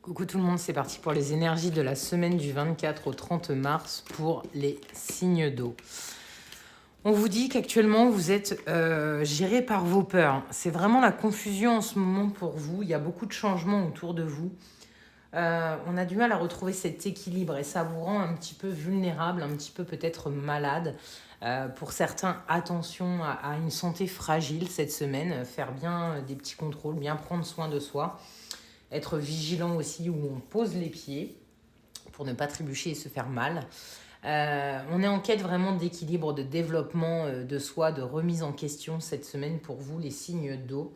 Coucou tout le monde, c'est parti pour les énergies de la semaine du 24 au 30 mars pour les signes d'eau. On vous dit qu'actuellement vous êtes géré par vos peurs. C'est vraiment la confusion en ce moment pour vous. Il y a beaucoup de changements autour de vous. On a du mal à retrouver cet équilibre et ça vous rend un petit peu vulnérable, un petit peu peut-être malade. Pour certains, attention à une santé fragile cette semaine. Faire bien des petits contrôles, bien prendre soin de soi. Être vigilant aussi où on pose les pieds pour ne pas trébucher et se faire mal. On est en quête vraiment d'équilibre, de développement de soi, de remise en question cette semaine pour vous, les signes d'eau.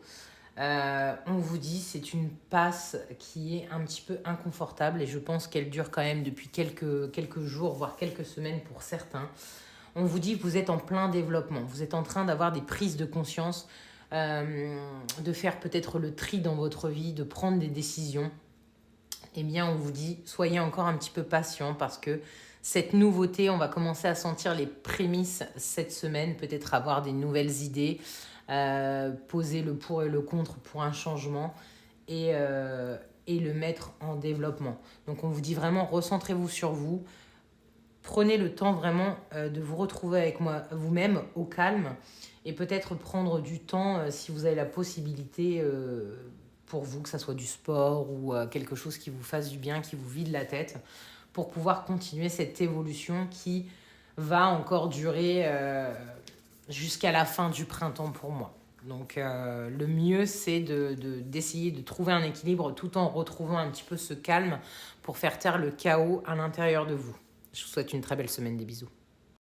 On vous dit c'est une passe qui est un petit peu inconfortable et je pense qu'elle dure quand même depuis quelques jours, voire quelques semaines pour certains. On vous dit que vous êtes en plein développement, vous êtes en train d'avoir des prises de conscience, de faire peut-être le tri dans votre vie, de prendre des décisions. Eh bien, on vous dit, soyez encore un petit peu patient parce que cette nouveauté, on va commencer à sentir les prémices cette semaine, peut-être avoir des nouvelles idées, poser le pour et le contre pour un changement et le mettre en développement. Donc, on vous dit vraiment, recentrez-vous sur vous. Prenez le temps vraiment de vous retrouver avec vous-même au calme et peut-être prendre du temps si vous avez la possibilité pour vous, que ça soit du sport ou quelque chose qui vous fasse du bien, qui vous vide la tête, pour pouvoir continuer cette évolution qui va encore durer jusqu'à la fin du printemps pour moi. Donc le mieux, c'est d'essayer de trouver un équilibre tout en retrouvant un petit peu ce calme pour faire taire le chaos à l'intérieur de vous. Je vous souhaite une très belle semaine, des bisous.